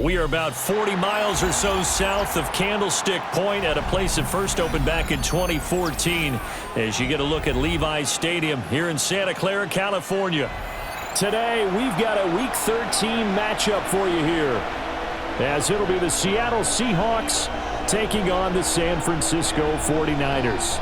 We are about 40 miles or so south of Candlestick Point at a place that first opened back in 2014 as you get a look at Levi's Stadium here in Santa Clara, California. Today, we've got a Week 13 matchup for you here, as it'll be the Seattle Seahawks taking on the San Francisco 49ers.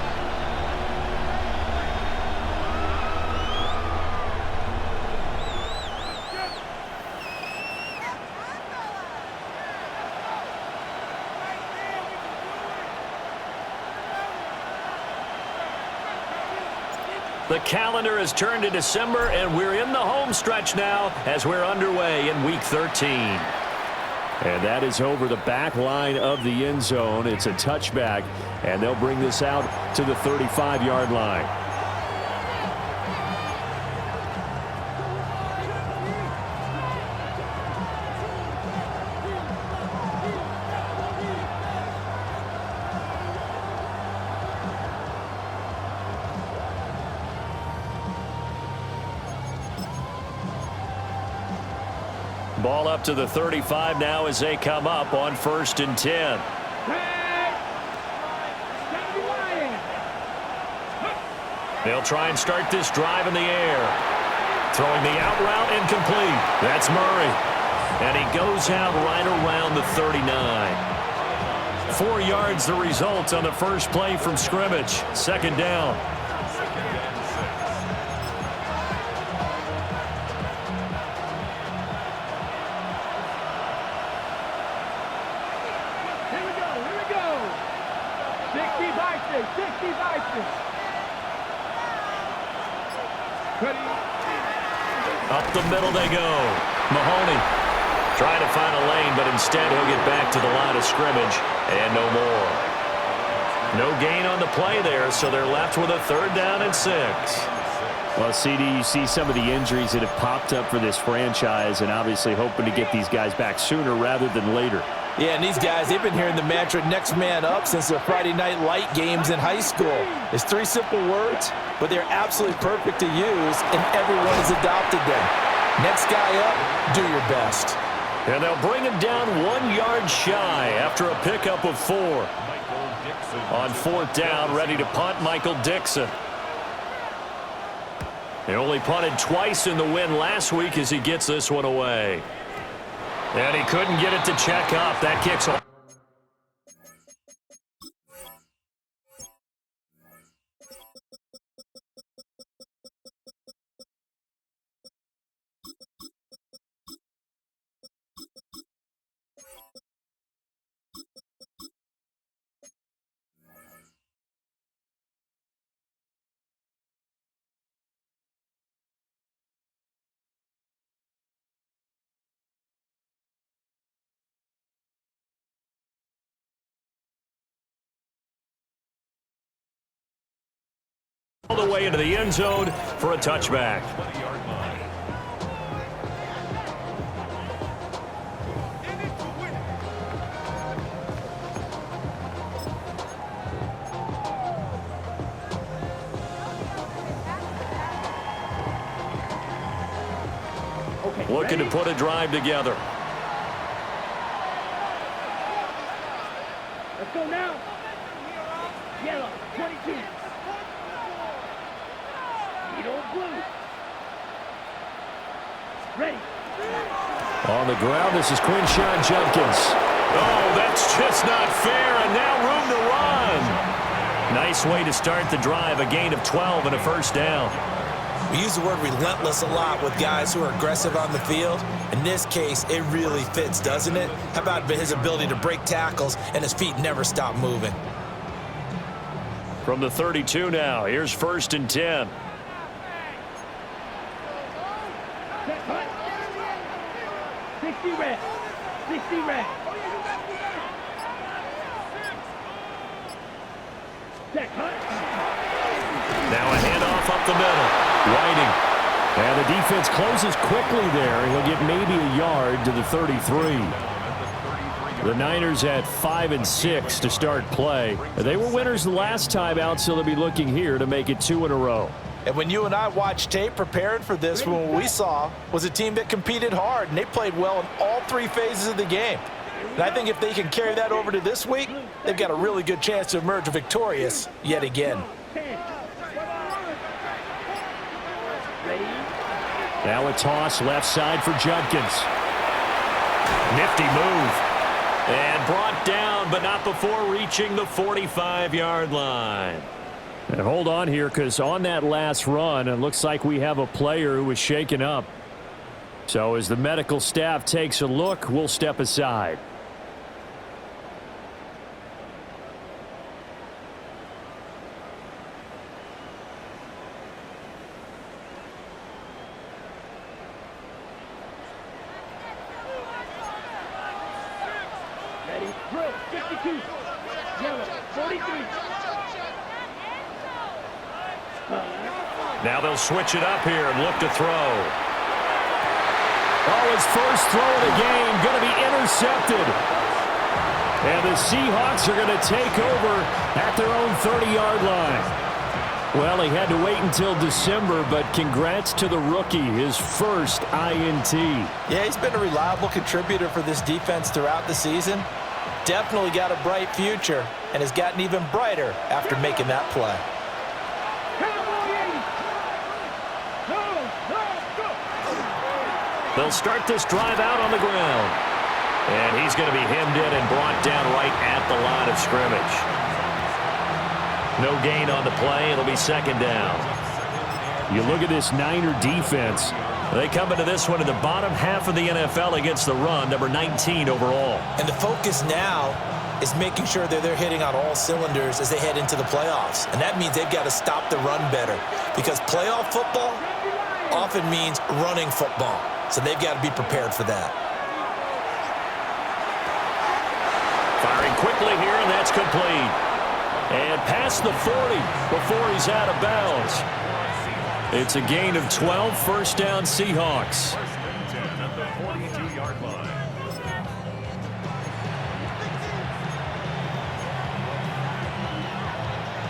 The calendar has turned to December, and we're in the home stretch now as we're underway in Week 13. And that is over the back line of the end zone. It's a touchback, and they'll bring this out to the 35-yard line. Ball up to the 35 now as they come up on 1st and 10. They'll try and start this drive in the air. Throwing the out route incomplete. That's Murray. And he goes out right around the 39. 4 yards the result on the first play from scrimmage. 2nd down. Up the middle they go. Mahoney trying to find a lane, but instead he'll get back to the line of scrimmage and no more. No gain on the play there, so they're left with a 3rd down and 6. Well, CD, you see some of the injuries that have popped up for this franchise, and obviously hoping to get these guys back sooner rather than later. Yeah, and these guys, they've been hearing the mantra next man up since their Friday night light games in high school. It's 3 simple words, but they're absolutely perfect to use, and everyone has adopted them. Next guy up, do your best. And they'll bring him down 1 yard shy after a pickup of 4. On 4th down, ready to punt, Michael Dixon. He only punted twice in the win last week as he gets this one away. And he couldn't get it to check up. That kicks off. All the way into the end zone for a touchback. Looking to put a drive together. Let's go now. Yellow, 22. Ready. On the ground, this is Quinshawn Judkins. Oh, that's just not fair, and now room to run. Nice way to start the drive, a gain of 12 and a 1st down. We use the word relentless a lot with guys who are aggressive on the field. In this case, it really fits, doesn't it? How about his ability to break tackles and his feet never stop moving? From the 32 now, here's 1st and 10. 60 red. 60 red. Now a handoff up the middle. Whiting. And the defense closes quickly there. He'll get maybe a yard to the 33. The Niners at 5 and 6 to start play. They were winners the last time out, so they'll be looking here to make it 2 in a row. And when you and I watched tape preparing for this, what we saw was a team that competed hard, and they played well in all three phases of the game. And I think if they can carry that over to this week, they've got a really good chance to emerge victorious yet again. Now a toss left side for Judkins. Nifty move. And brought down, but not before reaching the 45-yard line. And hold on here, because on that last run, it looks like we have a player who was shaken up. So as the medical staff takes a look, we'll step aside. Ready, throw, 52, yellow, 43. Now they'll switch it up here and look to throw. Oh, his first throw of the game going to be intercepted. And the Seahawks are going to take over at their own 30-yard line. Well, he had to wait until December, but congrats to the rookie, his first INT. Yeah, he's been a reliable contributor for this defense throughout the season. Definitely got a bright future and has gotten even brighter after making that play. They'll start this drive out on the ground. And he's going to be hemmed in and brought down right at the line of scrimmage. No gain on the play. It'll be second down. You look at this Niner defense. They come into this one in the bottom half of the NFL against the run, number 19 overall. And the focus now is making sure that they're hitting on all cylinders as they head into the playoffs. And that means they've got to stop the run better, because playoff football often means running football. So they've got to be prepared for that. Firing quickly here, and that's complete. And past the 40 before he's out of bounds. It's a gain of 12, first down Seahawks. At the 42-yard line.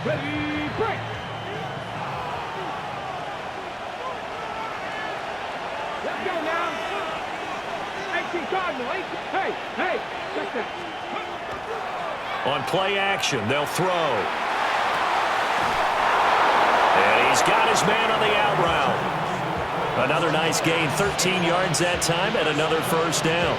Ready, break. Let's go now. 18 Cardinal, 18. Hey, check that. On play action, they'll throw. And he's got his man on the out route. Another nice gain, 13 yards that time, and another first down.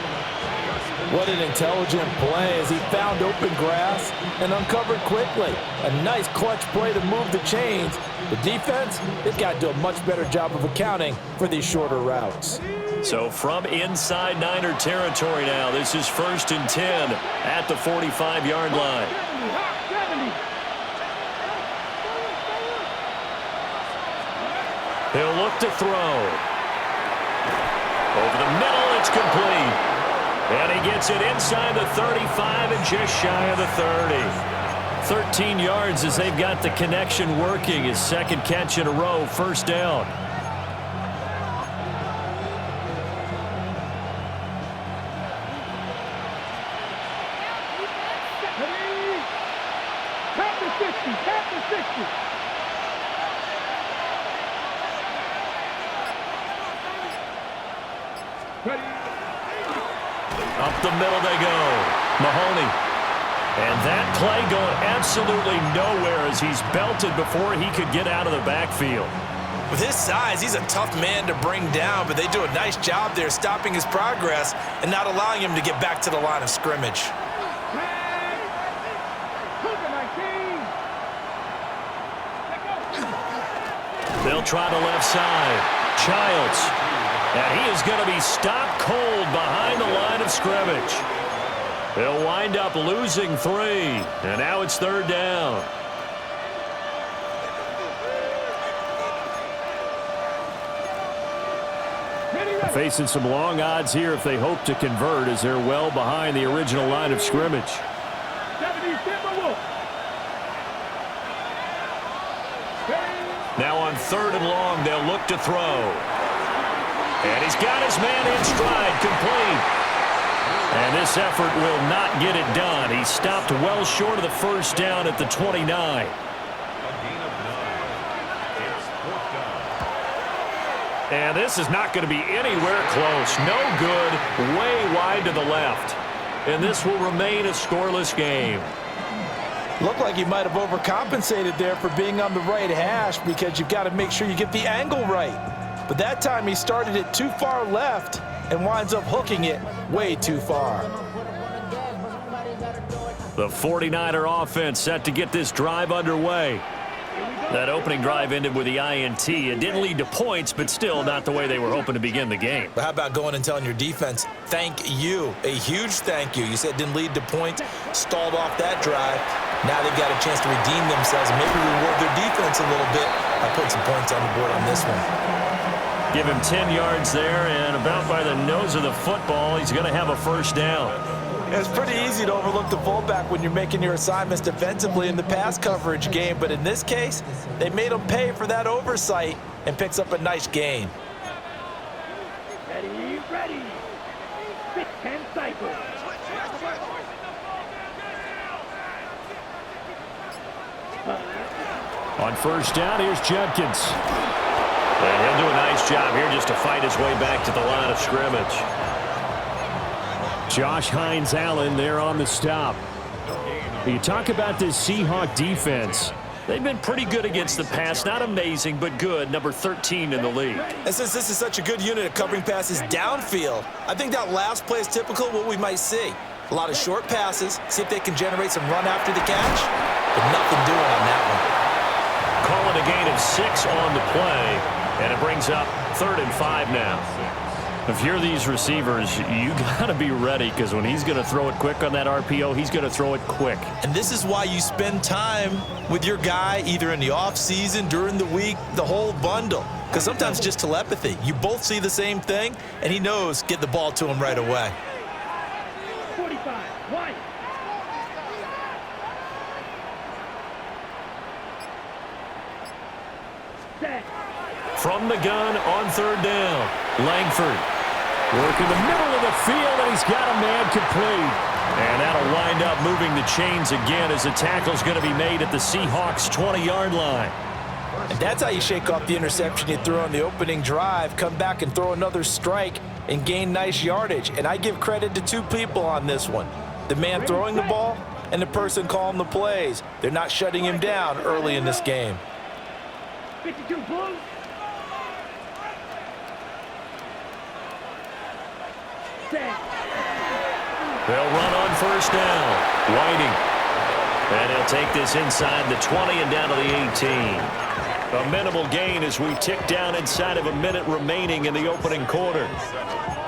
What an intelligent play as he found open grass and uncovered quickly. A nice clutch play to move the chains. The defense, they've got to do a much better job of accounting for these shorter routes. So from inside Niner territory now, this is 1st and 10 at the 45-yard line. 70. He'll look to throw. Over the middle, it's complete. And he gets it inside the 35 and just shy of the 30. 13 yards as they've got the connection working. His second catch in a row, first down. Tap the 60, tap the 60. Ready. Up the middle they go. Mahoney. And that play going absolutely nowhere as he's belted before he could get out of the backfield. With his size, he's a tough man to bring down, but they do a nice job there stopping his progress and not allowing him to get back to the line of scrimmage. They'll try the left side. Childs. And he is going to be stopped cold behind the line of scrimmage. They'll wind up losing 3. And now it's third down. Facing some long odds here if they hope to convert, as they're well behind the original line of scrimmage. Now on 3rd and long, they'll look to throw. And he's got his man in stride, complete. And this effort will not get it done. He stopped well short of the first down at the 29. A gain of 9. It's 4th And this is not going to be anywhere close. No good, way wide to the left. And this will remain a scoreless game. Looked like he might have overcompensated there for being on the right hash because you've got to make sure you get the angle right. But that time he started it too far left and winds up hooking it way too far. The 49er offense set to get this drive underway. That opening drive ended with the INT. It didn't lead to points, but still not the way they were hoping to begin the game. But how about going and telling your defense, thank you, a huge thank you. You said it didn't lead to points, stalled off that drive. Now they've got a chance to redeem themselves and maybe reward their defense a little bit by putting some points on the board on this one. Give him 10 yards there, and about by the nose of the football, he's going to have a first down. It's pretty easy to overlook the fullback when you're making your assignments defensively in the pass coverage game, but in this case, they made him pay for that oversight and picks up a nice gain. Ready, ready. 10 cycles. On first down, here's Jenkins. And he'll do a nice job here just to fight his way back to the line of scrimmage. Josh Hines-Allen there on the stop. You talk about this Seahawk defense. They've been pretty good against the pass. Not amazing, but good. Number 13 in the league. And since this is such a good unit at covering passes downfield, I think that last play is typical of what we might see. A lot of short passes, see if they can generate some run after the catch, but nothing doing on that one. Calling a gain of 6 on the play, and it brings up 3rd and 5 now. If you're these receivers, you got to be ready because when he's going to throw it quick on that RPO, he's going to throw it quick. And this is why you spend time with your guy either in the offseason, during the week, the whole bundle. Because sometimes just telepathy. You both see the same thing, and he knows get the ball to him right away. 45, 1. Set. From the gun on 3rd down, Langford. Work in the middle of the field, and he's got a man complete. And that'll wind up moving the chains again as the tackle's going to be made at the Seahawks' 20-yard line. And that's how you shake off the interception you threw on the opening drive, come back and throw another strike and gain nice yardage. And I give credit to 2 people on this one. The man throwing the ball and the person calling the plays. They're not shutting him down early in this game. 52 blue. Set. They'll run on 1st down. Whiting. And he'll take this inside the 20 and down to the 18. A minimal gain as we tick down inside of a minute remaining in the opening quarter.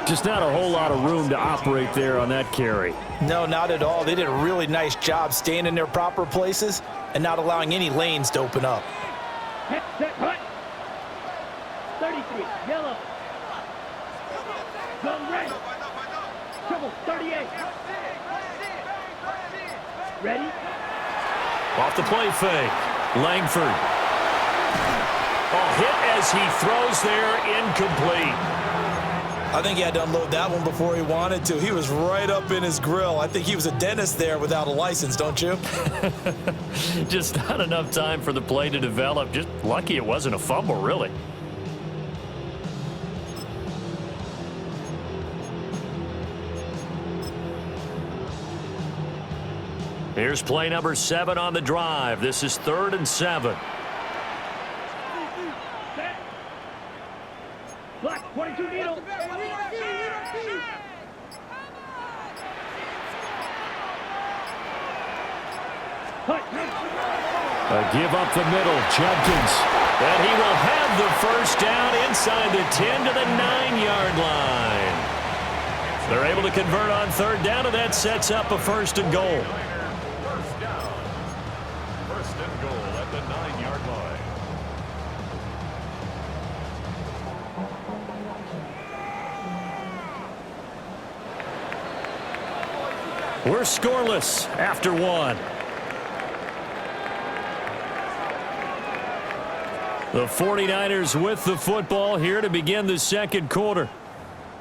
Just not a whole lot of room to operate there on that carry. No, not at all. They did a really nice job staying in their proper places and not allowing any lanes to open up. Set, hut. 33, yellow. Gun red. Triple, 38. Ready? Off the play fake. Langford. Oh, hit as he throws there, incomplete. I think he had to unload that one before he wanted to. He was right up in his grill. I think he was a dentist there without a license, don't you? Just not enough time for the play to develop. Just lucky it wasn't a fumble, really. Here's play number 7 on the drive. This is 3rd and 7. Set. Black, 22 needle. Hut. A give up the middle, Jenkins. And he will have the first down inside the 10 to the 9-yard line. They're able to convert on 3rd down, and that sets up a 1st and goal. First down. 1st and goal at the 9-yard line. We're scoreless after 1. The 49ers with the football here to begin the 2nd quarter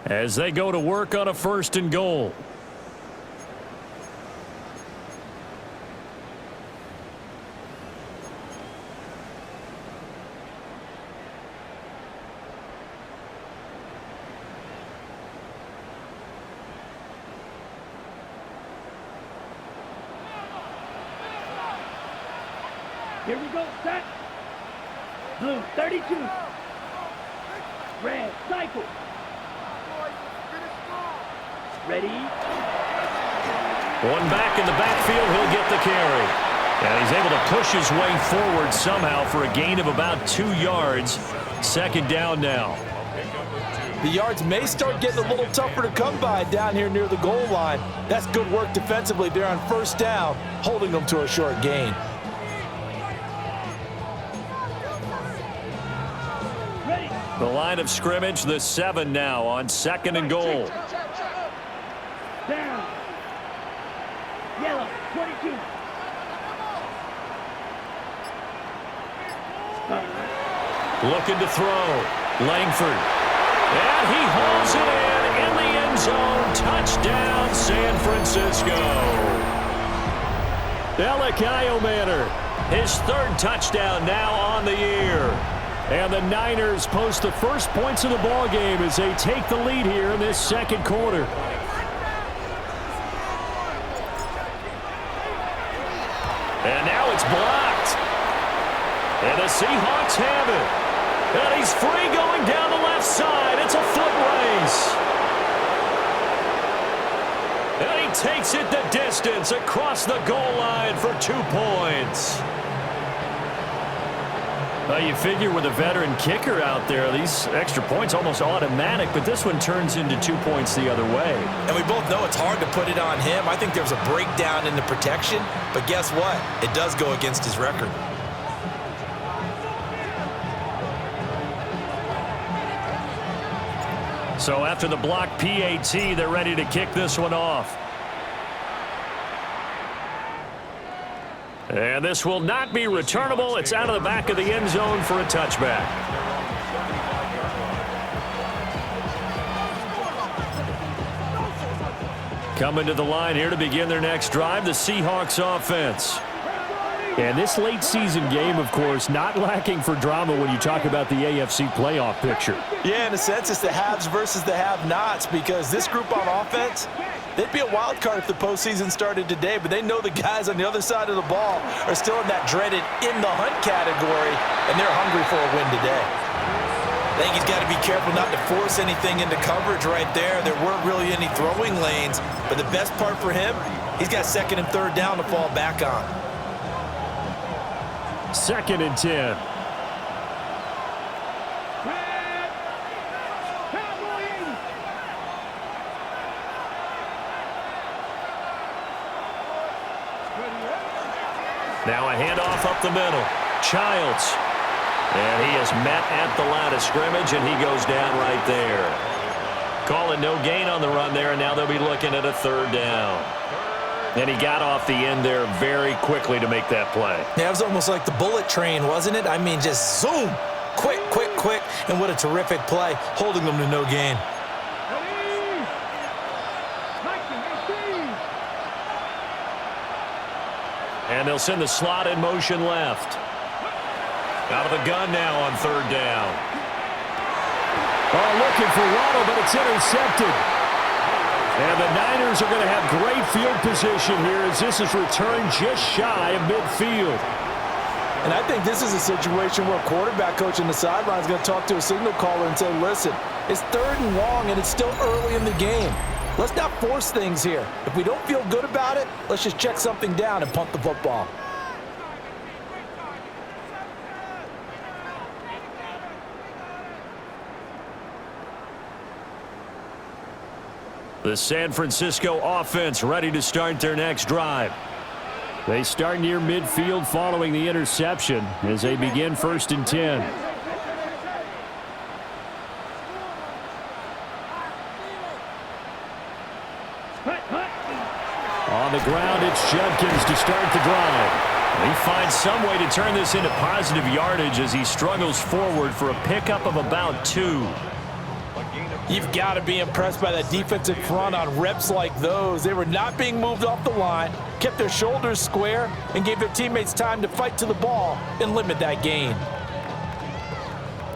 as they go to work on a 1st and goal. Here we go, set. Blue, 32. Red, cycle. Ready? One back in the backfield, he'll get the carry. And he's able to push his way forward somehow for a gain of about 2 yards. Second down now. The yards may start getting a little tougher to come by down here near the goal line. That's good work defensively there on first down, holding them to a short gain. The line of scrimmage, the 7 now on 2nd and goal. Down. Yellow, 22. Looking to throw. Langford. And he hauls it in the end zone. Touchdown, San Francisco. Elikayo Manor, His 3rd touchdown now on the year. and the Niners post the first points of the ball game as they take the lead here in this second quarter. And now it's blocked. And the Seahawks have it. And he's free going down the left side. It's a foot race. And he takes it the distance across the goal line for 2 points. Well, you figure with a veteran kicker out there, these extra points almost automatic, but this one turns into 2 points the other way. And we both know it's hard to put it on him. I think there's a breakdown in the protection, but guess what? It does go against his record. So after the block PAT, they're ready to kick this one off. And this will not be returnable. It's out of the back of the end zone for a touchback. Coming to the line here to begin their next drive, the Seahawks offense. And this late season game, of course, not lacking for drama when you talk about the AFC playoff picture. Yeah, in a sense, it's the haves versus the have-nots, because this group on offense, they'd be a wild card if the postseason started today, but they know the guys on the other side of the ball are still in that dreaded in-the-hunt category, and they're hungry for a win today. I think he's got to be careful not to force anything into coverage right there. There weren't really any throwing lanes, but the best part for him, he's got 2nd and 3rd down to fall back on. 2nd and 10. Now a handoff up the middle. Childs. And he is met at the line of scrimmage, and he goes down right there. Calling no gain on the run there, and now they'll be looking at a 3rd down. And he got off the end there very quickly to make that play. Yeah, it was almost like the bullet train, wasn't it? I mean, just zoom. Quick, quick, quick. And what a terrific play, holding them to no gain. And they'll send the slot in motion left. Out of the gun now on 3rd down. Oh, looking for Waddle, but it's intercepted. And the Niners are going to have great field position here as this is returned just shy of midfield. And I think this is a situation where a quarterback coach on the sideline is going to talk to a signal caller and say, listen, it's 3rd and long and it's still early in the game. Let's not force things here. If we don't feel good about it, let's just check something down and punt the football. The San Francisco offense ready to start their next drive. They start near midfield following the interception as they begin 1st and 10. On the ground, it's Judkins to start the drive. He finds some way to turn this into positive yardage as he struggles forward for a pickup of about 2. You've got to be impressed by that defensive front on reps like those. They were not being moved off the line, kept their shoulders square, and gave their teammates time to fight to the ball and limit that gain.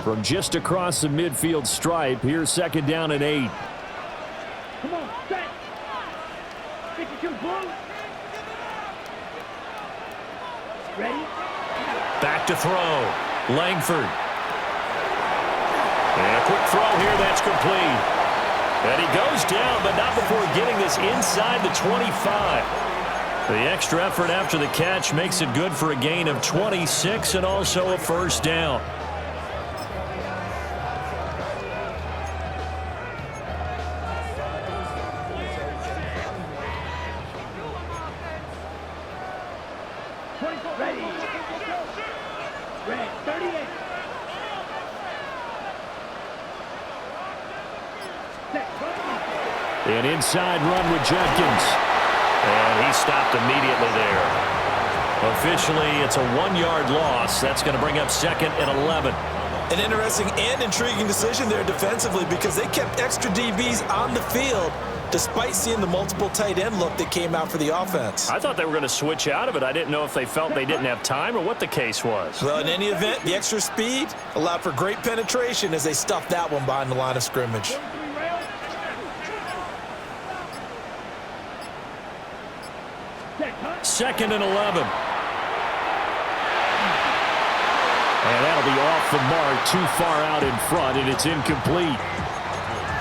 From just across the midfield stripe, here's 2nd down and 8. Come on, set. 52 blue. Ready? back to throw. Langford. And a quick throw here, that's complete. And he goes down, but not before getting this inside the 25. The extra effort after the catch makes it good for a gain of 26 and also a first down. Ready. Red 38. An inside run with Jenkins. And he stopped immediately there. Officially, it's a 1-yard loss. That's going to bring up 2nd and 11. An interesting and intriguing decision there defensively because they kept extra DBs on the field despite seeing the multiple tight end look that came out for the offense. I thought they were going to switch out of it. I didn't know if they felt they didn't have time or what the case was. Well, in any event, the extra speed allowed for great penetration as they stuffed that one behind the line of scrimmage. Second and 11. And that'll be off the mark, too far out in front, and it's incomplete.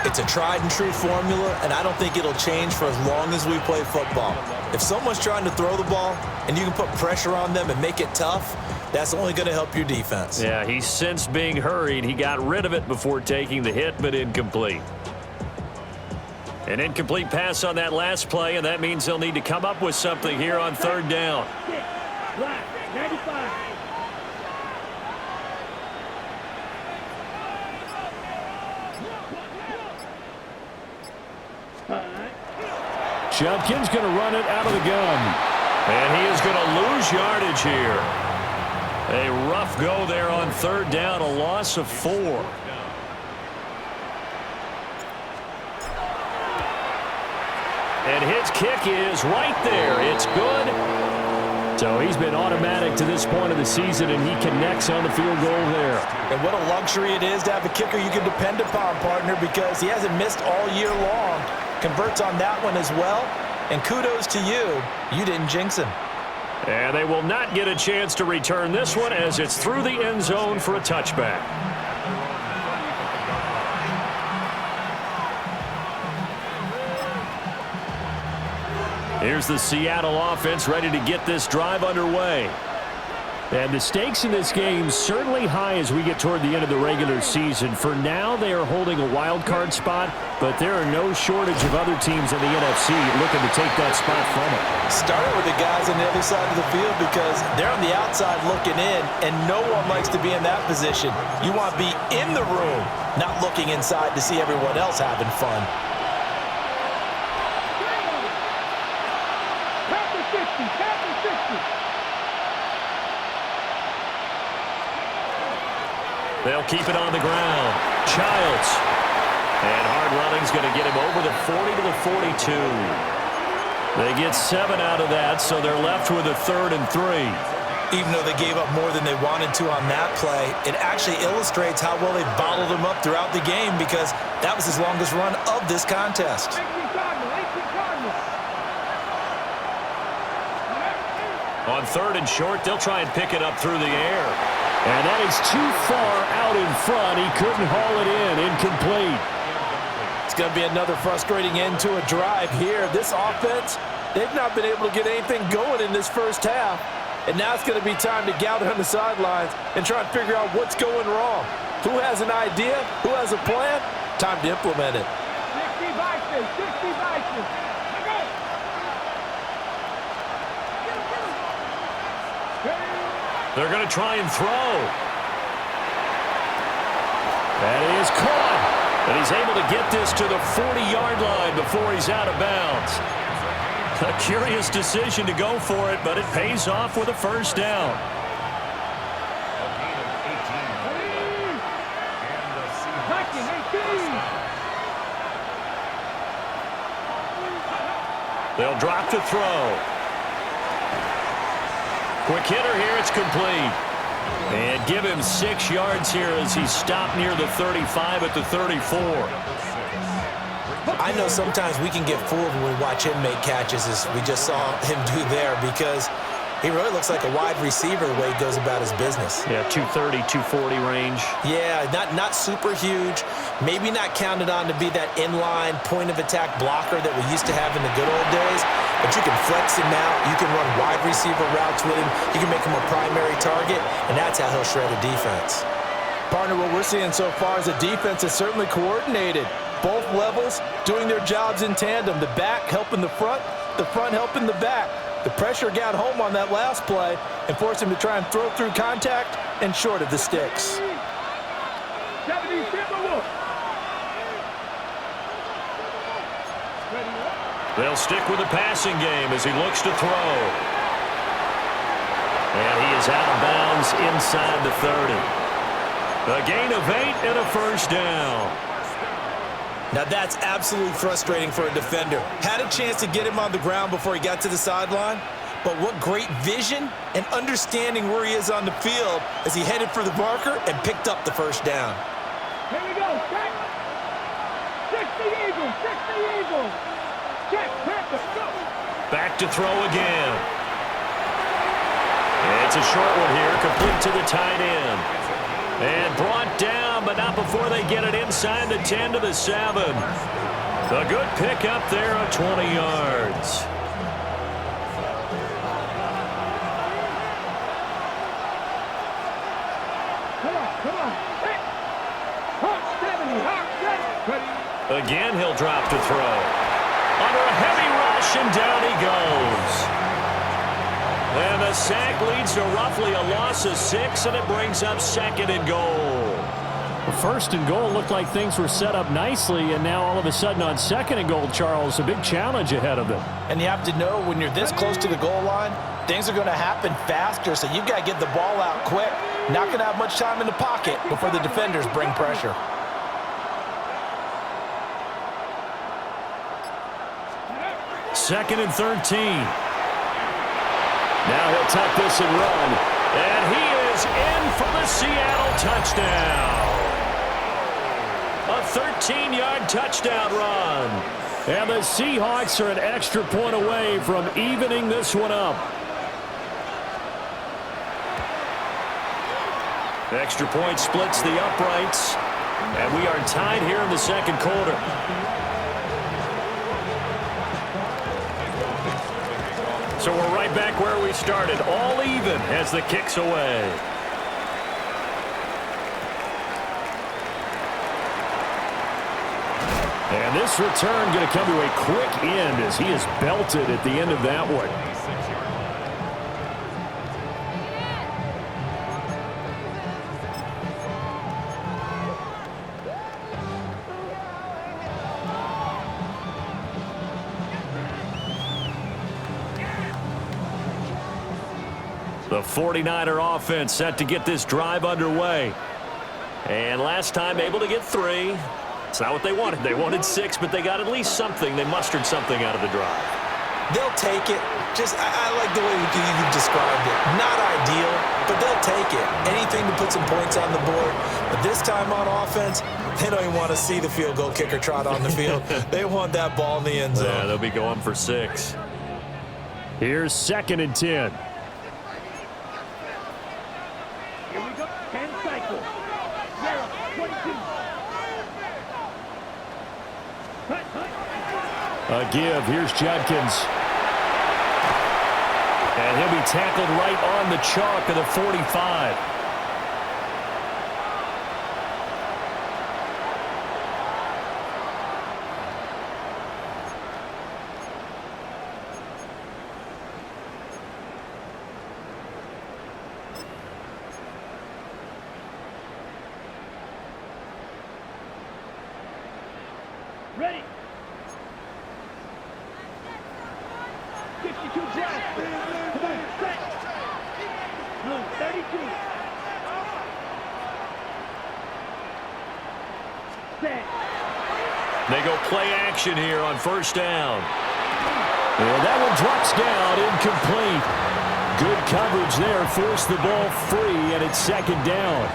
It's a tried and true formula, and I don't think it'll change for as long as we play football. If someone's trying to throw the ball and you can put pressure on them and make it tough, that's only going to help your defense. Yeah, he sensed being hurried. He got rid of it before taking the hit, but incomplete. An incomplete pass on that last play, and that means they'll need to come up with something here on 3rd down. Black 95. Jenkins going to run it out of the gun. And he is going to lose yardage here. A rough go there on 3rd down, a loss of 4. And his kick is right there. It's good. So he's been automatic to this point of the season, and he connects on the field goal there. And what a luxury it is to have a kicker you can depend upon, partner, because he hasn't missed all year long. Converts on that one as well. And kudos to you. You didn't jinx him. And they will not get a chance to return this one as it's through the end zone for a touchback. Here's the Seattle offense ready to get this drive underway. And the stakes in this game certainly high as we get toward the end of the regular season. For now, they are holding a wild card spot, but there are no shortage of other teams in the NFC looking to take that spot from it. Starting with the guys on the other side of the field because they're on the outside looking in, and no one likes to be in that position. You want to be in the room, not looking inside to see everyone else having fun. They'll keep it on the ground. Childs. And hard running's going to get him over the 40 to the 42. They get 7 out of that, so they're left with a 3rd and 3. Even though they gave up more than they wanted to on that play, it actually illustrates how well they bottled him up throughout the game because that was his longest run of this contest. On 3rd and short, they'll try and pick it up through the air. And that is too far out in front. He couldn't haul it in. Incomplete. It's going to be another frustrating end to a drive here. This offense, they've not been able to get anything going in this first half. And now it's going to be time to gather on the sidelines and try and figure out what's going wrong. Who has an idea? Who has a plan? Time to implement it. 60 Vikings, 60 Vikings. They're going to try and throw. That is caught. And he's able to get this to the 40-yard line before he's out of bounds. A curious decision to go for it, but it pays off with a first down. They'll drop to throw. Quick hitter here, it's complete. And give him 6 yards here as he stopped near the 35 at the 34. I know sometimes we can get fooled when we watch him make catches as we just saw him do there because He really looks like a wide receiver the way he goes about his business. Yeah, 230, 240 range. Yeah, not super huge. Maybe not counted on to be that inline point-of-attack blocker that we used to have in the good old days. But you can flex him out. You can run wide receiver routes with him. You can make him a primary target, and that's how he'll shred a defense. Partner, what we're seeing so far is a defense is certainly coordinated. Both levels doing their jobs in tandem. The back helping the front helping the back. The pressure got home on that last play and forced him to try and throw through contact and short of the sticks. They'll stick with the passing game as he looks to throw. And he is out of bounds inside the 30. A gain of 8 and a first down. Now that's absolutely frustrating for a defender. Had a chance to get him on the ground before he got to the sideline, but what great vision and understanding where he is on the field as he headed for the marker and picked up the first down. Here we go, check. 60 Eagles, 60 Eagles. Check, Panther, go. Back to throw again. It's a short one here, complete to the tight end. And brought down, but not before they get it inside the 10 to the 7. A good pickup there of 20 yards. Come on. Hey. Hawk 70, Hawk 70. Again, he'll drop to throw. Under a heavy rush, and down he goes. And the sack leads to roughly a loss of 6, and it brings up 2nd and goal. First and goal looked like things were set up nicely, and now all of a sudden on 2nd and goal, Charles, a big challenge ahead of them. And you have to know when you're this close to the goal line, things are going to happen faster, so you've got to get the ball out quick. Not going to have much time in the pocket before the defenders bring pressure. Second and 13. Now he'll tuck this and run. And he is in for the Seattle touchdown. A 13-yard touchdown run. And the Seahawks are an extra point away from evening this one up. Extra point splits the uprights. And we are tied here in the second quarter. So we're right back where we started, all even as the kick's away. And this return going to come to a quick end as he is belted at the end of that one. The 49er offense set to get this drive underway. And last time able to get 3. It's not what they wanted. They wanted 6, but they got at least something. They mustered something out of the drive. They'll take it. I like the way you described it. Not ideal, but they'll take it. Anything to put some points on the board. But this time on offense, they don't even want to see the field goal kicker trot on the field. They want that ball in the end zone. Yeah, they'll be going for 6. Here's 2nd and 10. Here we go. 10 cycles. 22. A give. Here's Judkins. And he'll be tackled right on the chalk of the 45. Ready. 52 drive. Come on, set. Blue, 32. Set. They go play action here on first down. And that one drops down, incomplete. Good coverage there, forced the ball free, and it's 2nd down.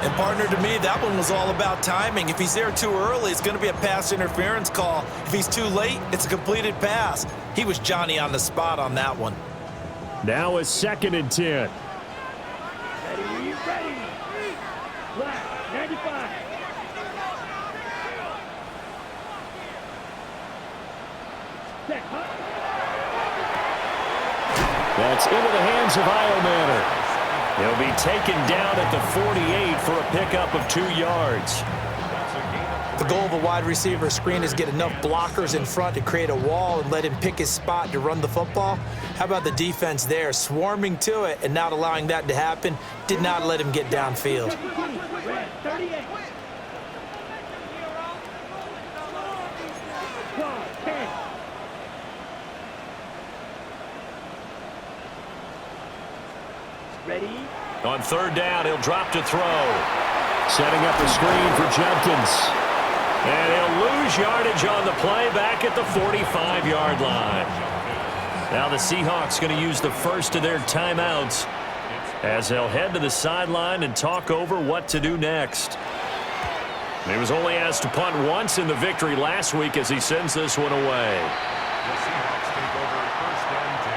And partner, to me, that one was all about timing. If he's there too early, it's going to be a pass interference call. If he's too late, it's a completed pass. He was Johnny on the spot on that one. Now a 2nd and 10. Ready. Flat, 95. Set, huh? That's into the hands of Iomanner. He'll be taken down at the 48 for a pickup of 2 yards. The goal of a wide receiver screen is get enough blockers in front to create a wall and let him pick his spot to run the football. How about the defense there, swarming to it and not allowing that to happen? Did not let him get downfield. Red, 38. 12, 10. Ready? On 3rd down, he'll drop to throw. Setting up a screen for Jenkins. And he'll lose yardage on the play back at the 45-yard line. Now the Seahawks going to use the first of their timeouts as they'll head to the sideline and talk over what to do next. He was only asked to punt once in the victory last week as he sends this one away. The Seahawks take over 1st and 10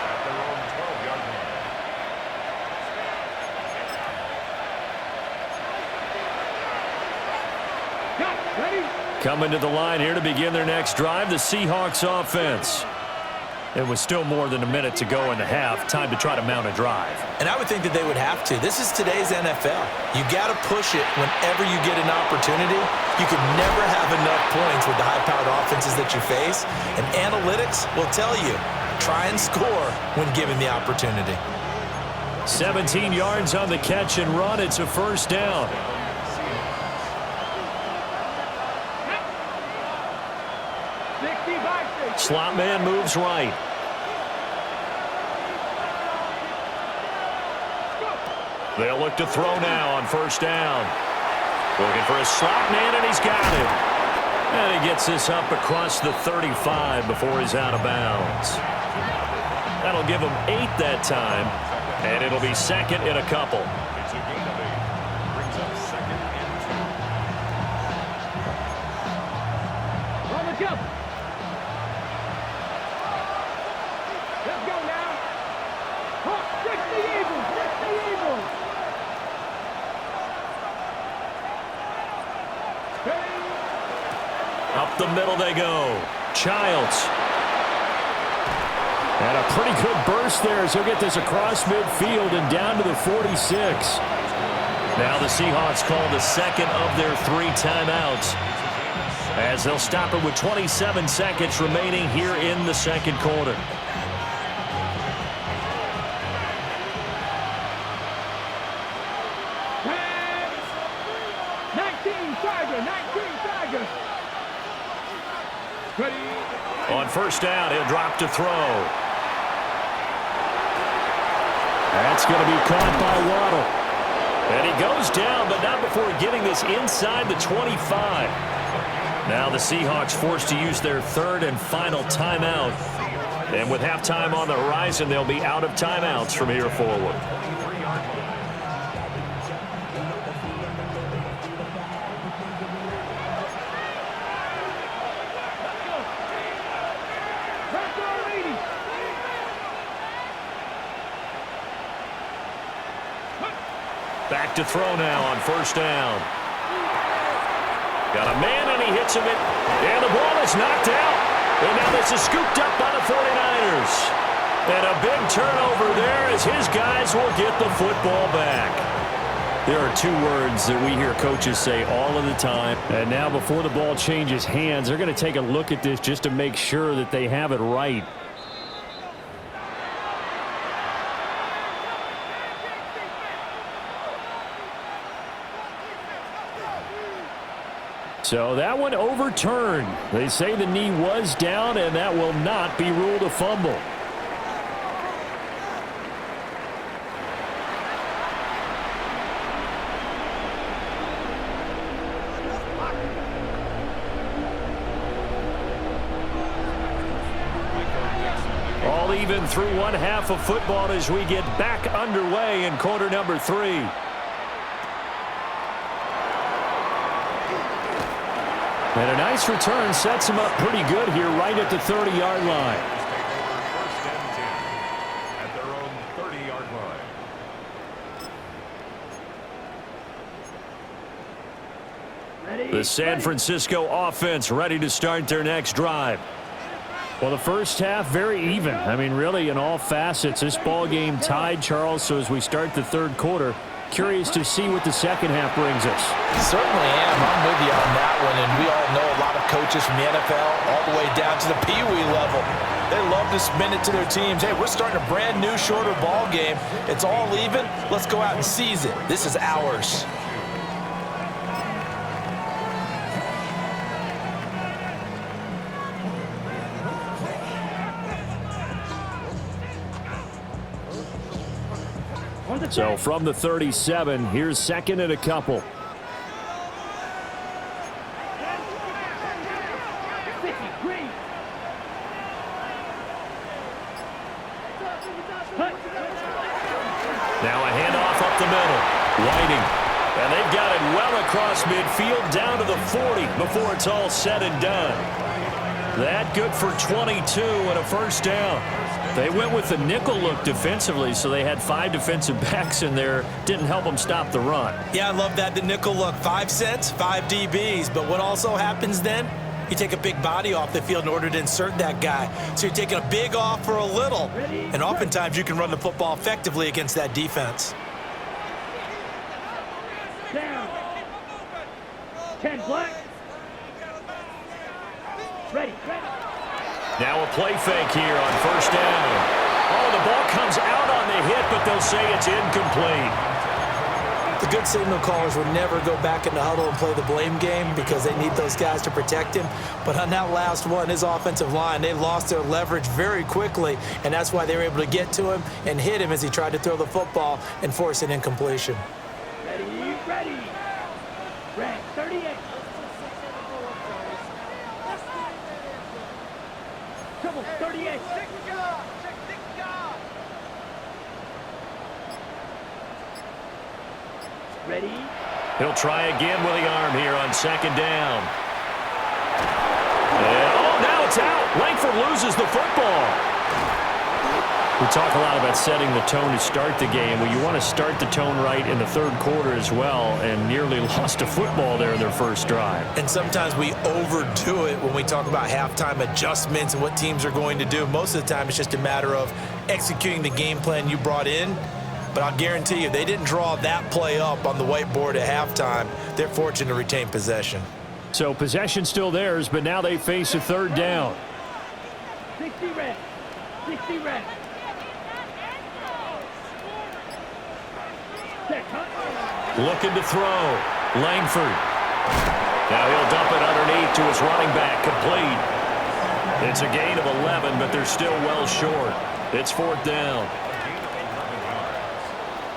at their own 12-yard line. Ready? Coming to the line here to begin their next drive, the Seahawks offense. It was still more than a minute to go in the half. Time to try to mount a drive. And I would think that they would have to. This is today's NFL. You got to push it whenever you get an opportunity. You can never have enough points with the high-powered offenses that you face. And analytics will tell you, try and score when given the opportunity. 17 yards on the catch and run. It's a 1st down. Slot man moves right. They'll look to throw now on 1st down. Looking for a slot man, and he's got it. And he gets this up across the 35 before he's out of bounds. That'll give him 8 that time, and it'll be 2nd and a couple. It's a gain of 8. Brings up 2nd and 2. On the jump. Let's go now. Hawk, 60 Eagles, 60 Eagles. Up the middle they go. Childs. And a pretty good burst there as he'll get this across midfield and down to the 46. Now the Seahawks call the 2nd of their 3 timeouts as they'll stop it with 27 seconds remaining here in the 2nd quarter. On 1st down, he'll drop to throw. That's going to be caught by Waddle. And he goes down, but not before getting this inside the 25. Now the Seahawks forced to use their 3rd and final timeout. And with halftime on the horizon, they'll be out of timeouts from here forward. Back to throw now on 1st down. Got a man, and he hits him. And the ball is knocked out. And now this is scooped up by the 49ers. And a big turnover there as his guys will get the football back. There are 2 words that we hear coaches say all of the time. And now before the ball changes hands, they're going to take a look at this just to make sure that they have it right. So that one overturned. They say the knee was down, and that will not be ruled a fumble. All even through 1/2 of football as we get back underway in quarter number 3. And a nice return sets him up pretty good here right at the 30-yard line. The San Francisco offense ready to start their next drive. Well, the first half, very even. I mean, really, in all facets, this ball game tied, Charles. So as we start the third quarter, curious to see what the second half brings us. Certainly am. I'm with you on that one. And we all know a lot of coaches from the NFL all the way down to the Pee-wee level. They love to spin it to their teams. Hey, we're starting a brand new, shorter ball game. It's all even. Let's go out and seize it. This is ours. So from the 37, here's second and a couple. Now a handoff up the middle. Whiting. And they've got it well across midfield down to the 40 before it's all said and done. That good for 22 and a first down. They went with the nickel look defensively, so they had 5 defensive backs in there. Didn't help them stop the run. Yeah, I love that, the nickel look. 5 cents, 5 DBs. But what also happens then? You take a big body off the field in order to insert that guy. So you're taking a big off for a little. And oftentimes you can run the football effectively against that defense. Down. 10 black. Ready. Now a play fake here on first down. Oh, the ball comes out on the hit, but they'll say it's incomplete. The good signal callers will never go back in the huddle and play the blame game because they need those guys to protect him. But on that last one, his offensive line, they lost their leverage very quickly, and that's why they were able to get to him and hit him as he tried to throw the football and force an incompletion. Ready. Red, 38. Trouble, 38. Ready. He'll try again with the arm here on second down. And, now it's out. Langford loses the football. We talk a lot about setting the tone to start the game. Well, you want to start the tone right in the third quarter as well, and nearly lost a football there in their first drive. And sometimes we overdo it when we talk about halftime adjustments and what teams are going to do. Most of the time, it's just a matter of executing the game plan you brought in. But I'll guarantee you, they didn't draw that play up on the whiteboard at halftime. They're fortunate to retain possession. So possession still theirs, but now they face a third down. 60 red. 60 red. Looking to throw. Langford. Now he'll dump it underneath to his running back. Complete. It's a gain of 11, but they're still well short. It's fourth down.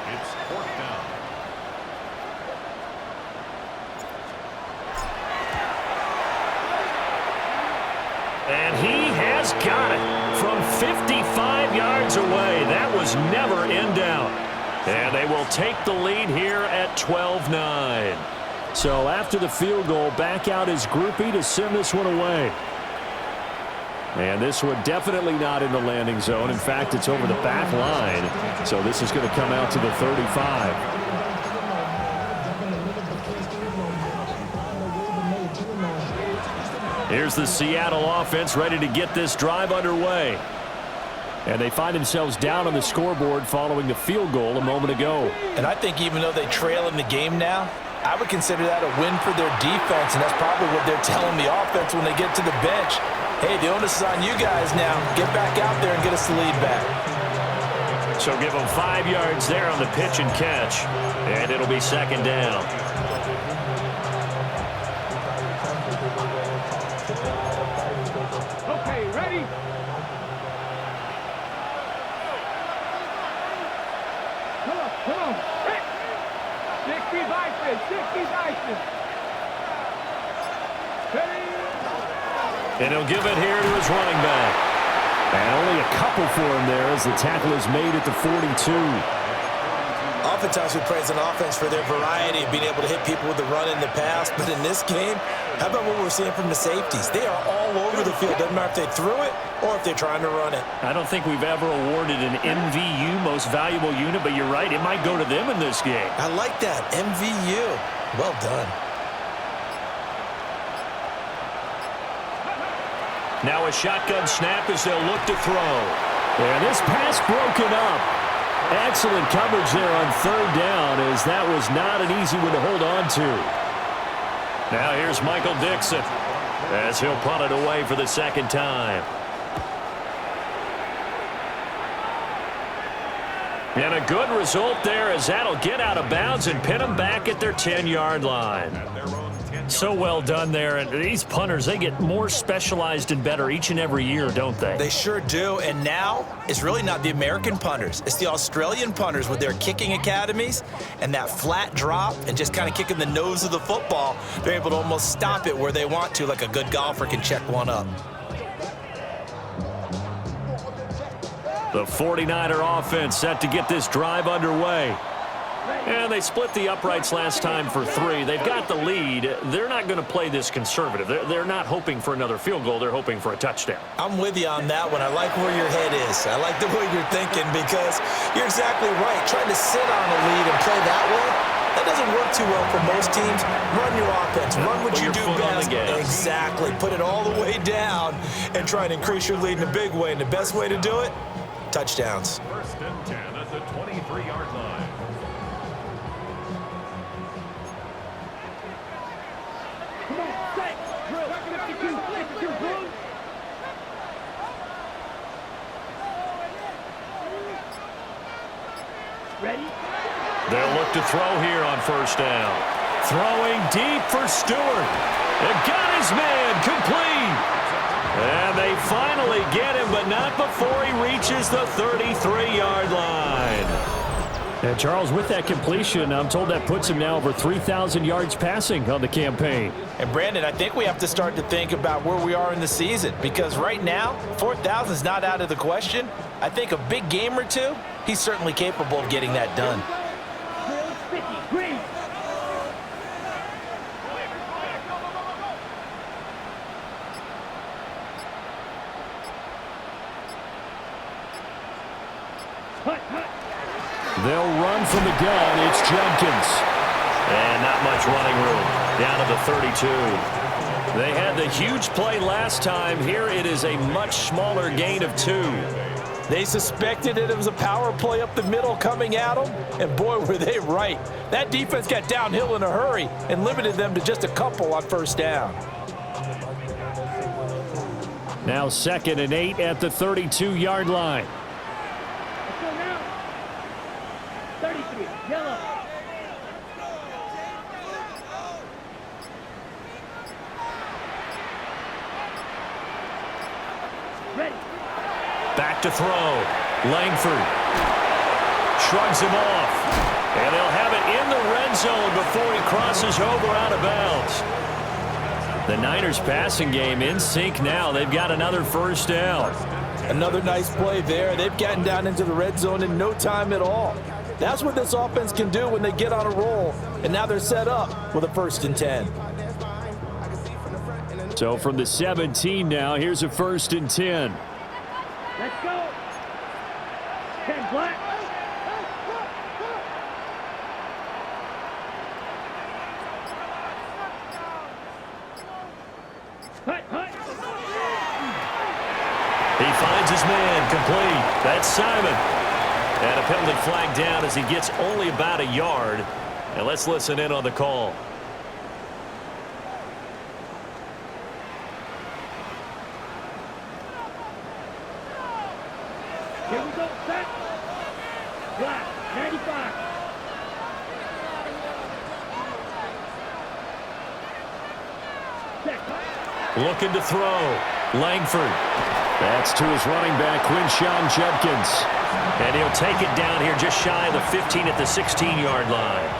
It's fourth down. And he has got it from 55 yards away. That was never in doubt. And they will take the lead here at 12-9. So after the field goal, back out his groupie to send this one away. And this one definitely not in the landing zone. In fact, it's over the back line. So this is going to come out to the 35. Here's the Seattle offense ready to get this drive underway. And they find themselves down on the scoreboard following the field goal a moment ago. And I think even though they trail in the game now, I would consider that a win for their defense, and that's probably what they're telling the offense when they get to the bench. Hey, the onus is on you guys now. Get back out there and get us the lead back. So give them 5 yards there on the pitch and catch, and it'll be second down. Okay, ready? Come on. 60 Bison, 60 Bison. And he'll give it here to his running back. And only a couple for him there as the tackle is made at the 42. Oftentimes we praise an offense for their variety of being able to hit people with the run in the pass. But in this game, how about what we're seeing from the safeties? They are all over the field. Doesn't matter if they threw it or if they're trying to run it. I don't think we've ever awarded an MVU, most valuable unit, but you're right, it might go to them in this game. I like that. MVU. Well done. Now a shotgun snap as they'll look to throw. And this pass broken up. Excellent coverage there on third down, as that was not an easy one to hold on to. Now here's Michael Dixon as he'll punt it away for the second time. And a good result there, as that'll get out of bounds and pin them back at their 10-yard line. So well done there. And these punters, they get more specialized and better each and every year, don't they? They sure do. And now it's really not the American punters. It's the Australian punters with their kicking academies and that flat drop and just kind of kicking the nose of the football. They're able to almost stop it where they want to, like a good golfer can check one up. The 49er offense set to get this drive underway. And they split the uprights last time for 3. They've got the lead. They're not going to play this conservative. They're not hoping for another field goal. They're hoping for a touchdown. I'm with you on that one. I like where your head is. I like the way you're thinking, because you're exactly right. Trying to sit on a lead and play that way, that doesn't work too well for most teams. Run your offense. Run what you do best. Exactly. Put it all the way down and try and increase your lead in a big way. And the best way to do it, touchdowns. First and 10 at the 23-yard line. Come on, set, drill, 52, boom. Ready? They'll look to throw here on first down. Throwing deep for Stewart. And got his man complete. And they finally get him, but not before he reaches the 33-yard line. And Charles, with that completion, I'm told that puts him now over 3,000 yards passing on the campaign. And Brandon, I think we have to start to think about where we are in the season, because right now, 4,000 is not out of the question. I think a big game or two, he's certainly capable of getting that done. Drill, 50, green. Hut, hut. They'll run from the gun. It's Judkins. And not much running room. Down to the 32. They had the huge play last time. Here it is a much smaller gain of 2. They suspected it was a power play up the middle coming at them, and boy, were they right. That defense got downhill in a hurry and limited them to just a couple on first down. Now 2nd and 8 at the 32-yard line. Let's go now. 33, yellow. Ready. Back to throw. Langford shrugs him off. And they'll have it in the red zone before he crosses over out of bounds. The Niners passing game in sync now. They've got another first down. Another nice play there. They've gotten down into the red zone in no time at all. That's what this offense can do when they get on a roll. And now they're set up with a 1st and 10. So from the 17 now, here's a 1st and 10. Let's go. 10 black. Hut, hut. He finds his man complete. That's Simon. And a penalty flag down as he gets only about a yard. And let's listen in on the call. Here we go, set. Black, 95. Set. Looking to throw. Langford. That's to his running back, Quinshon Judkins. And he'll take it down here just shy of the 15 at the 16-yard line.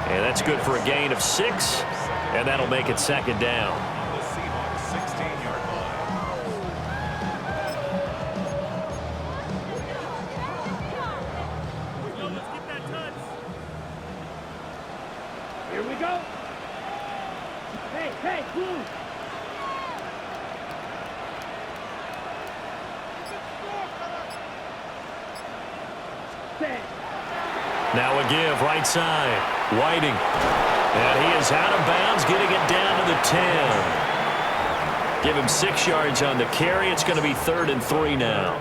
And that's good for a gain of 6. And that'll make it 2nd down. The Seahawks 16-yard line. Here we go. Hey, blue. Set. Now a give, right side. Whiting. And he is out of bounds, getting it down to the 10. Give him 6 yards on the carry. It's going to be 3rd and 3 now.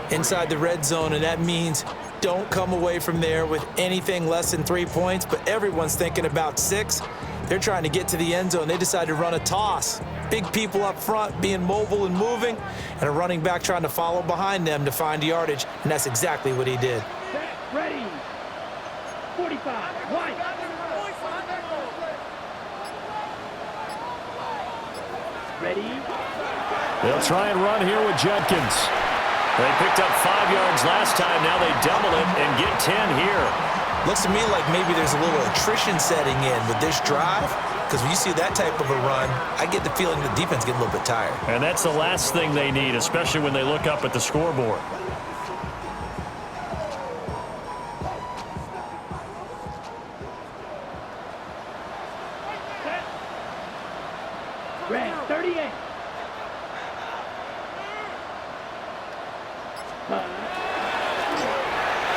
Inside the red zone, and that means don't come away from there with anything less than 3 points, but everyone's thinking about 6. They're trying to get to the end zone. They decide to run a toss. Big people up front being mobile and moving, and a running back trying to follow behind them to find yardage, and that's exactly what he did. Set, ready. 45, white. Ready. They'll try and run here with Judkins. They picked up 5 yards last time. Now they double it and get 10 here. Looks to me like maybe there's a little attrition setting in with this drive, because when you see that type of a run, I get the feeling the defense get a little bit tired. And that's the last thing they need, especially when they look up at the scoreboard. Set. Red, 38.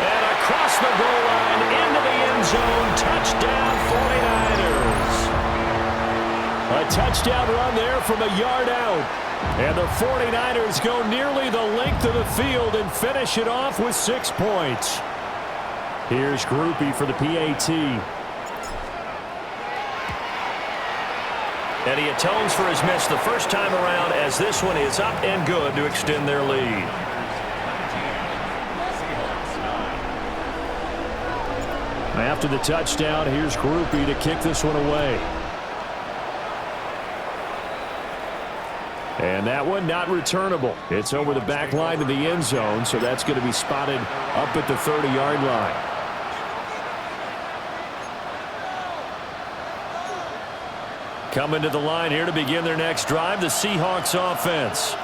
And across the goal line into the end zone. Touchdown 49ers. A touchdown run there from a yard out. And the 49ers go nearly the length of the field and finish it off with 6 points. Here's Groupie for the PAT. And he atones for his miss the first time around, as this one is up and good to extend their lead. After the touchdown, here's Groupie to kick this one away. And that one not returnable. It's over the back line of the end zone, so that's going to be spotted up at the 30-yard line. Coming to the line here to begin their next drive, the Seahawks offense.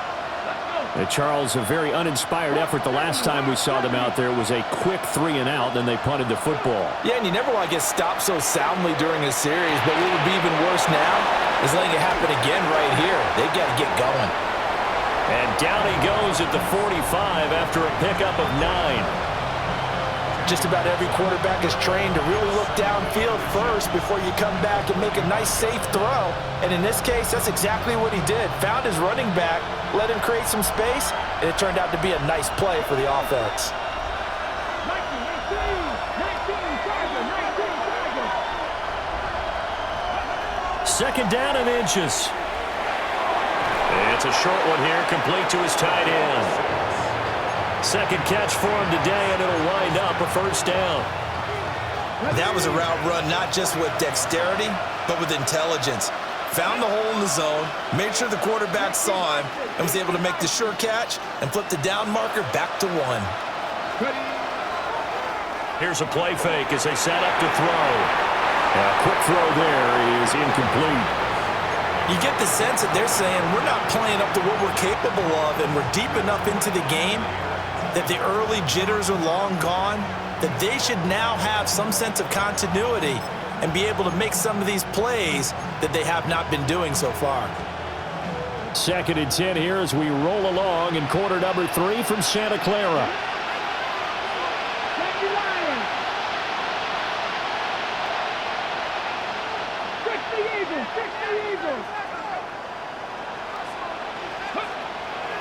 And Charles, a very uninspired effort the last time we saw them out there was a quick 3-and-out, then they punted the football. Yeah, and you never want to get stopped so soundly during a series, but what would be even worse now is letting it happen again right here. They've got to get going. And down he goes at the 45 after a pickup of 9. Just about every quarterback is trained to really look downfield first before you come back and make a nice, safe throw. And in this case, that's exactly what he did. Found his running back, let him create some space, and it turned out to be a nice play for the offense. 2nd down and inches. And it's a short one here, complete to his tight end. 2nd catch for him today, and it'll wind up a 1st down. That was a route run not just with dexterity, but with intelligence. Found the hole in the zone, made sure the quarterback saw him, and was able to make the sure catch and flip the down marker back to 1. Here's a play fake as they set up to throw. A quick throw there is incomplete. You get the sense that they're saying we're not playing up to what we're capable of, and we're deep enough into the game that the early jitters are long gone, that they should now have some sense of continuity and be able to make some of these plays that they have not been doing so far. 2nd and 10 here as we roll along in quarter number 3 from Santa Clara.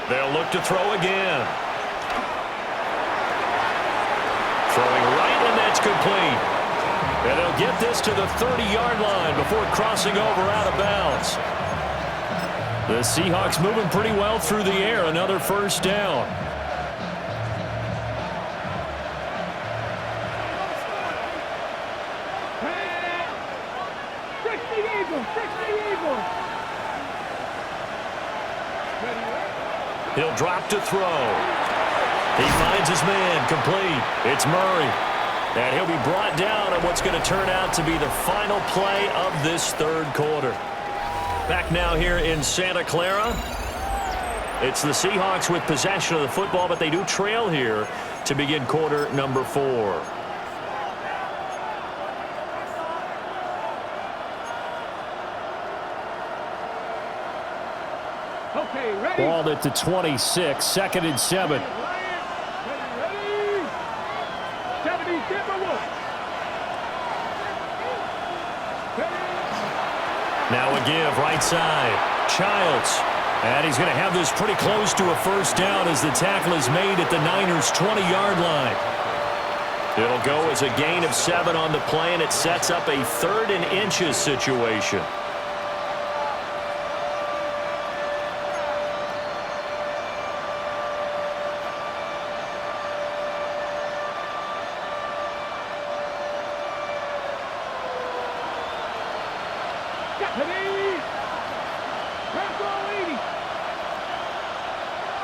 They'll look to throw again. Throwing right, and that's complete. And they'll get this to the 30-yard line before crossing over out of bounds. The Seahawks moving pretty well through the air. Another 1st down. He'll drop to throw. He finds his man, complete. It's Murray. And he'll be brought down on what's going to turn out to be the final play of this 3rd quarter. Back now here in Santa Clara. It's the Seahawks with possession of the football, but they do trail here to begin quarter number 4. Okay, ready. Ball at the 26, 2nd and 7. Now a give right side. Childs. And he's going to have this pretty close to a first down as the tackle is made at the Niners' 20-yard line. It'll go as a gain of 7 on the play, and it sets up a 3rd and inches situation.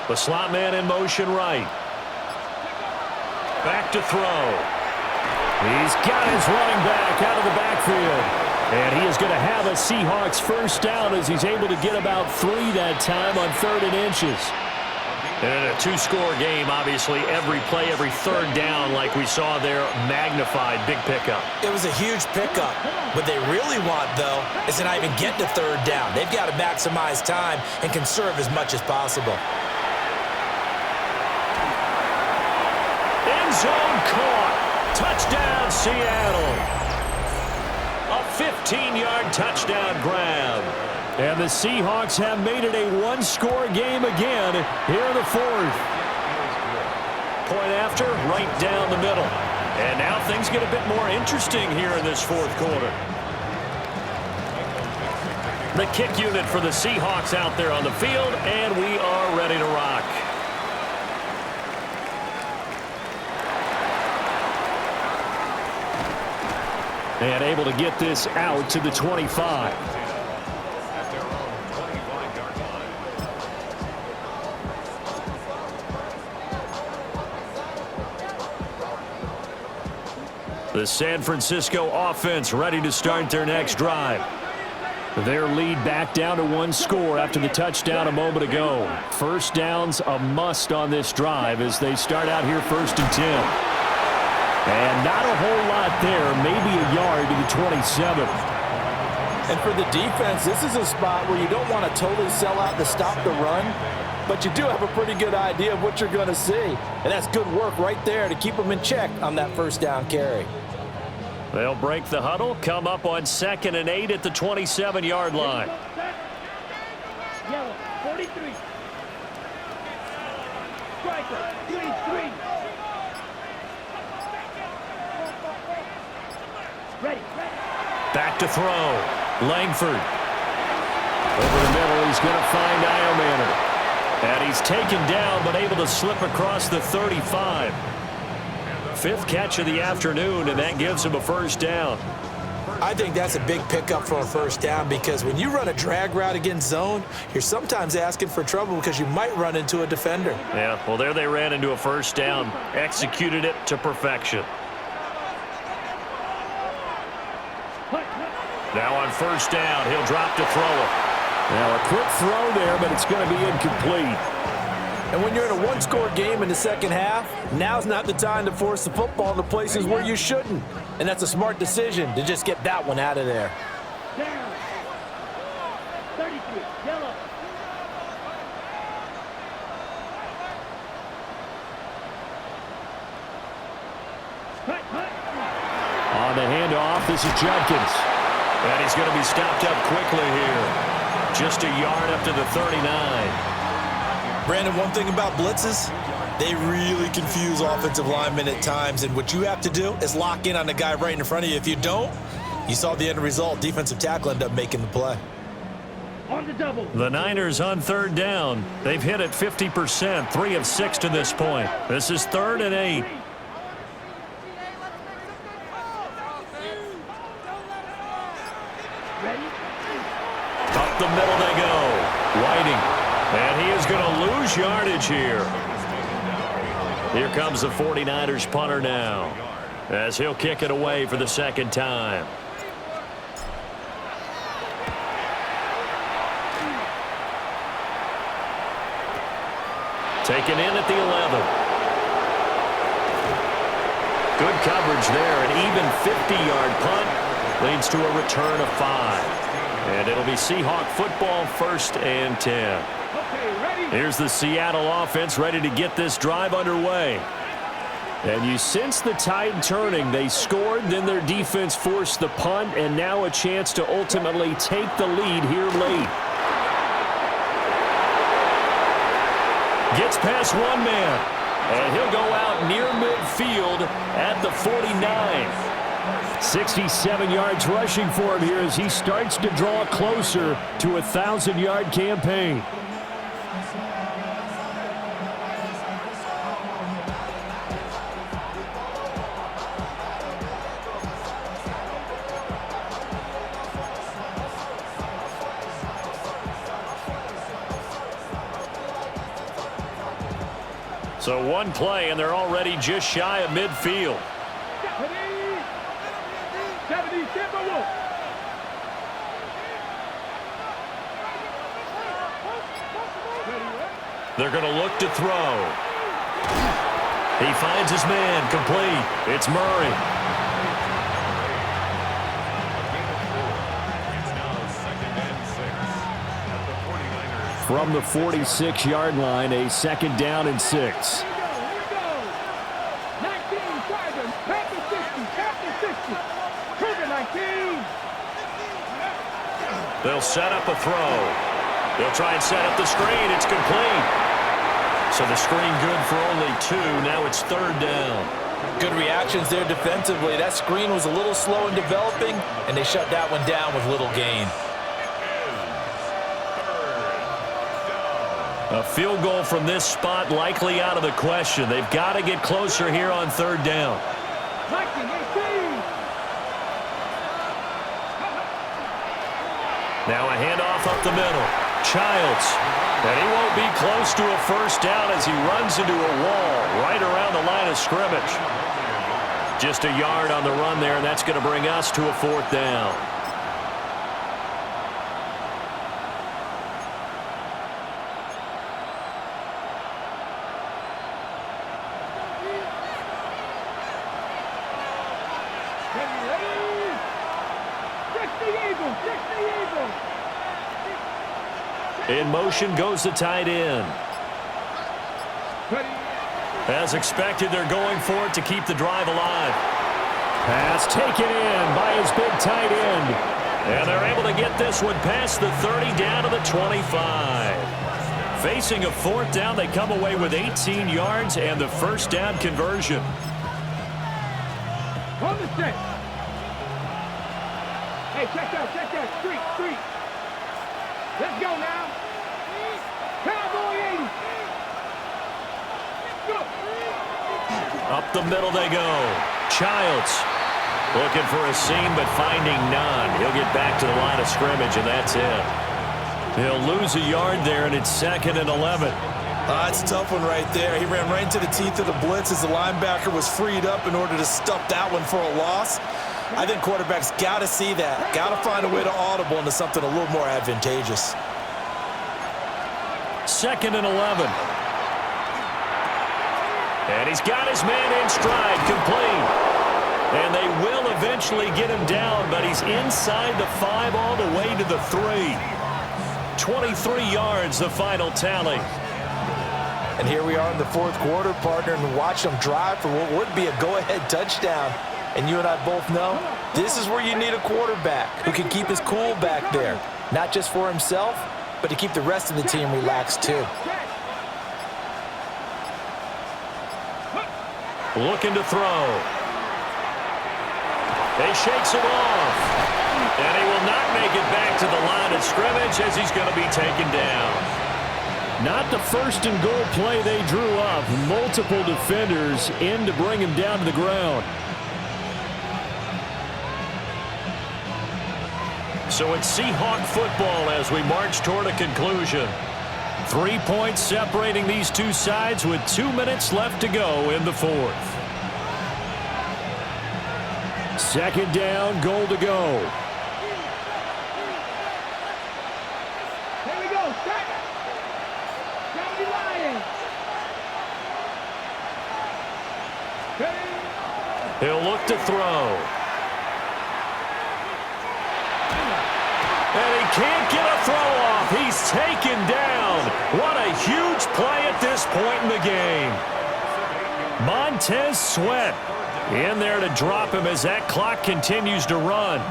The slot man in motion right. Back to throw. He's got his running back out of the backfield. And he is going to have a Seahawks first down as he's able to get about 3 that time on 3rd and inches. And in a 2-score game, obviously, every play, every 3rd down, like we saw there, magnified. Big pickup. It was a huge pickup. What they really want, though, is to not even get to 3rd down. They've got to maximize time and conserve as much as possible. End zone caught. Touchdown, Seattle. A 15-yard touchdown grab. And the Seahawks have made it a 1-score game again here in the 4th. Point after, right down the middle. And now things get a bit more interesting here in this 4th quarter. The kick unit for the Seahawks out there on the field, and we are ready to rock. And able to get this out to the 25. At their own 25-yard line. The San Francisco offense ready to start their next drive. Their lead back down to 1 score after the touchdown a moment ago. First down's a must on this drive as they start out here 1st and 10. And not a whole lot there, maybe a yard to the 27. And for the defense, this is a spot where you don't want to totally sell out to stop the run, but you do have a pretty good idea of what you're going to see. And that's good work right there to keep them in check on that first down carry. They'll break the huddle, come up on 2nd and 8 at the 27-yard line. Yellow, 43. Striker, 3-3. Ready. Back to throw. Langford. Over the middle, he's going to find Iomanner. And he's taken down, but able to slip across the 35. 5th catch of the afternoon, and that gives him a first down. I think that's a big pickup for a first down because when you run a drag route against zone, you're sometimes asking for trouble because you might run into a defender. Yeah, well, there they ran into a first down, executed it to perfection. Now on first down, he'll drop to throw it. Now a quick throw there, but it's going to be incomplete. And when you're in a 1-score game in the second half, now's not the time to force the football into places where you shouldn't. And that's a smart decision to just get that one out of there. Down. 33. Yellow. On the handoff, this is Judkins. And he's going to be stopped up quickly here. Just a yard up to the 39. Brandon, one thing about blitzes, they really confuse offensive linemen at times, and what you have to do is lock in on the guy right in front of you. If you don't, you saw the end result. Defensive tackle ended up making the play. On the double. The Niners on 3rd down. They've hit it 50%, 3 of 6 to this point. This is 3rd and 8. Up the middle they go. Whiting. And he is going to lose yardage here. Here comes the 49ers punter now as he'll kick it away for the 2nd time. Taken in at the 11. Good coverage there. An even 50-yard punt leads to a return of 5. And it'll be Seahawk football 1st and 10. Here's the Seattle offense ready to get this drive underway. And you sense the tide turning. They scored, then their defense forced the punt, and now a chance to ultimately take the lead here late. Gets past one man. And he'll go out near midfield at the 49. 67 yards rushing for him here as he starts to draw closer to a 1,000-yard campaign. So one play, and they're already just shy of midfield. 70, They're going to look to throw. He finds his man, complete. It's Murray. It's now 2nd and 6 at the 49ers. From the 46-yard line, a 2nd down and 6. Here we go. 19, Simon, past the 60, past the 60. Trigger 19. They'll set up a throw. They'll try and set up the screen. It's complete. So the screen good for only 2. Now it's 3rd down. Good reactions there defensively. That screen was a little slow in developing, and they shut that one down with little gain. A field goal from this spot likely out of the question. They've got to get closer here on 3rd down. 19, 18. Now a handoff up the middle. Childs. And he won't be close to a 1st down as he runs into a wall right around the line of scrimmage. Just a yard on the run there, and that's going to bring us to a 4th down. In motion goes the tight end. As expected, they're going for it to keep the drive alive. Pass taken in by his big tight end. And they're able to get this one past the 30 down to the 25. Facing a 4th down, they come away with 18 yards and the 1st down conversion. On the set. Hey, check that. Street. Let's go now. Cowboy 80. Go. Up the middle they go. Childs looking for a seam, but finding none. He'll get back to the line of scrimmage, and that's it. He'll lose a yard there, and it's 2nd and 11. It's a tough one right there. He ran right into the teeth of the blitz as the linebacker was freed up in order to stuff that one for a loss. I think quarterbacks got to see that. Got to find a way to audible into something a little more advantageous. 2nd and 11. And he's got his man in stride, complete. And they will eventually get him down, but he's inside the 5 all the way to the 3. 23 yards, the final tally. And here we are in the 4th quarter, partner, and watch them drive for what would be a go-ahead touchdown. And you and I both know this is where you need a quarterback who can keep his cool back there, not just for himself, but to keep the rest of the team relaxed too. Looking to throw. He shakes it off. And he will not make it back to the line of scrimmage as he's going to be taken down. Not the 1st and goal play they drew up. Multiple defenders in to bring him down to the ground. So it's Seahawk football as we march toward a conclusion. 3 points separating these two sides with 2 minutes left to go in the 4th. 2nd down, goal to go. Here we go. Start. County Lions. He'll look to throw. And he can't get a throw off. He's taken down. What a huge play at this point in the game. Montez Sweat in there to drop him as that clock continues to run.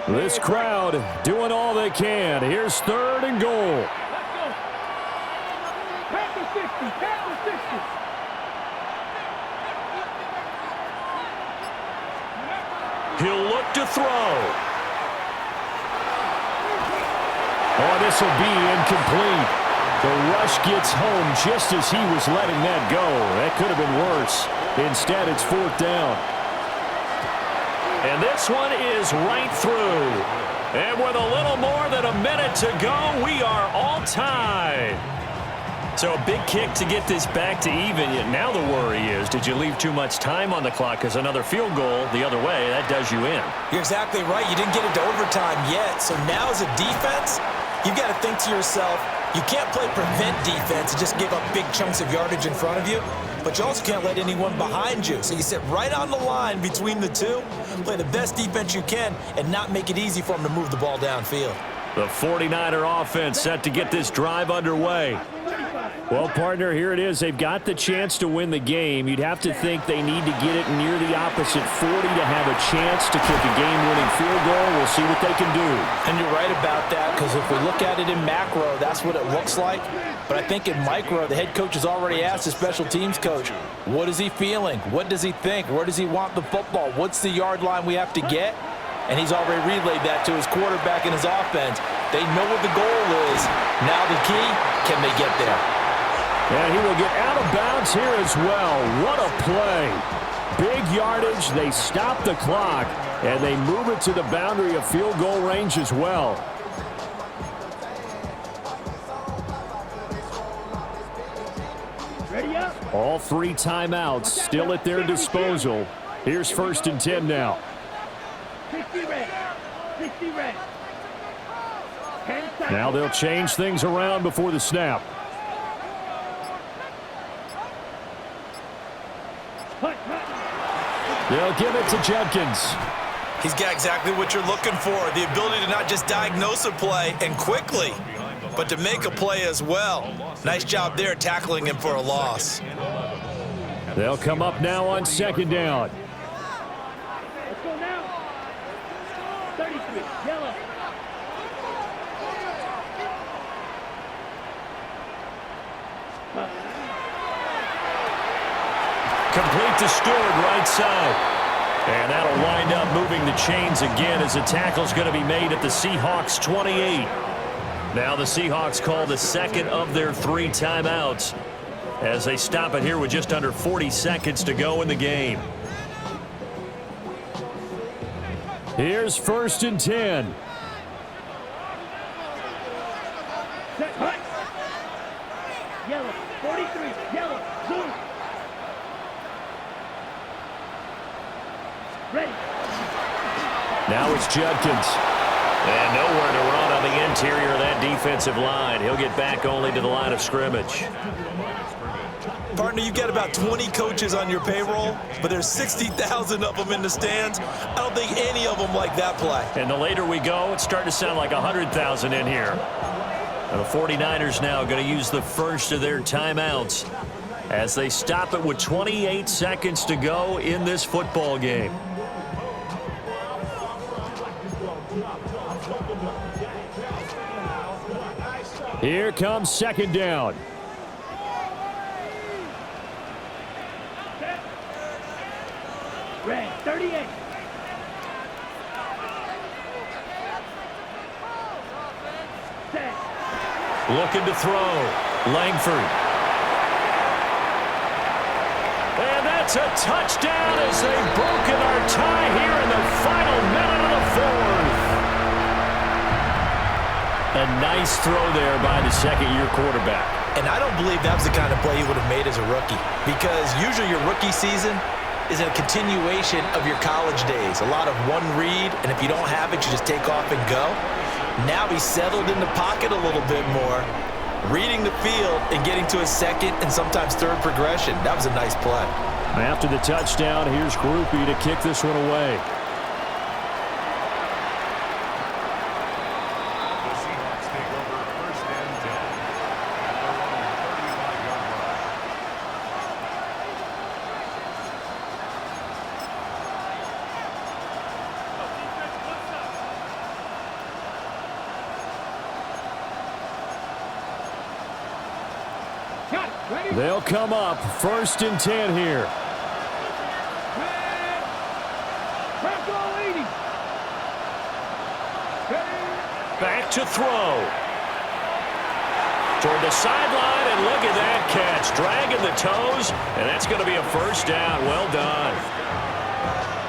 This crowd doing all they can. Here's 3rd and goal. Let's go. Pass the 60. Pass the 60. He'll look to throw. Oh, this will be incomplete. The rush gets home just as he was letting that go. That could have been worse. Instead, it's 4th down. And this one is right through. And with a little more than a minute to go, we are all tied. So a big kick to get this back to even. Yet now the worry is, did you leave too much time on the clock? Because another field goal the other way, that does you in. You're exactly right. You didn't get into overtime yet. So now as a defense, you've got to think to yourself, you can't play prevent defense and just give up big chunks of yardage in front of you. But you also can't let anyone behind you. So you sit right on the line between the two, play the best defense you can, and not make it easy for them to move the ball downfield. The 49er offense set to get this drive underway. Well, partner, here it is. They've got the chance to win the game. You'd have to think they need to get it near the opposite 40 to have a chance to kick a game-winning field goal. We'll see what they can do. And you're right about that, because if we look at it in macro, that's what it looks like. But I think in micro, the head coach has already asked the special teams coach, what is he feeling? What does he think? Where does he want the football? What's the yard line we have to get? And he's already relayed that to his quarterback and his offense. They know what the goal is. Now the key, can they get there? And he will get out of bounds here as well. What a play. Big yardage. They stop the clock, and they move it to the boundary of field goal range as well. Ready up. All 3 timeouts still at their disposal. Here's 1st and 10 now. 60 red. 60 red. 10 seconds. Now they'll change things around before the snap. Hut, hut. They'll give it to Jenkins. He's got exactly what you're looking for, the ability to not just diagnose a play and quickly, but to make a play as well. Nice job there tackling him for a loss. They'll come up now on 2nd down. Let's go now. 33. Yellow. Complete to Stewart, right side. And that'll wind up moving the chains again as the tackle's going to be made at the Seahawks 28. Now the Seahawks call the 2nd of their 3 timeouts as they stop it here with just under 40 seconds to go in the game. Here's 1st and 10. Set. Hut. Yellow. 43. Yellow. Zoom. Ready. Now it's Judkins. And nowhere to run on the interior of that defensive line. He'll get back only to the line of scrimmage. Partner, you've got about 20 coaches on your payroll, but there's 60,000 of them in the stands. I don't think any of them like that play. And the later we go, it's starting to sound like 100,000 in here. And the 49ers now going to use the first of their timeouts as they stop it with 28 seconds to go in this football game. Here comes 2nd down. Red. 38. Set. Looking to throw. Langford. And that's a touchdown as they've broken our tie here in the final minute of the 4th. A nice throw there by the 2nd-year quarterback. And I don't believe that was the kind of play he would have made as a rookie, because usually your rookie season is a continuation of your college days. A lot of one read, and if you don't have it, you just take off and go. Now he's settled in the pocket a little bit more, reading the field and getting to a 2nd and sometimes 3rd progression. That was a nice play. After the touchdown, here's Groupie to kick this one away. The Seahawks take over 1st and 10 at their own 35-yard line. Ready? They'll come up 1st and 10 here. Press all 80. Ready? Back to throw. Toward the sideline, and look at that catch. Dragging the toes, and that's going to be a first down. Well done.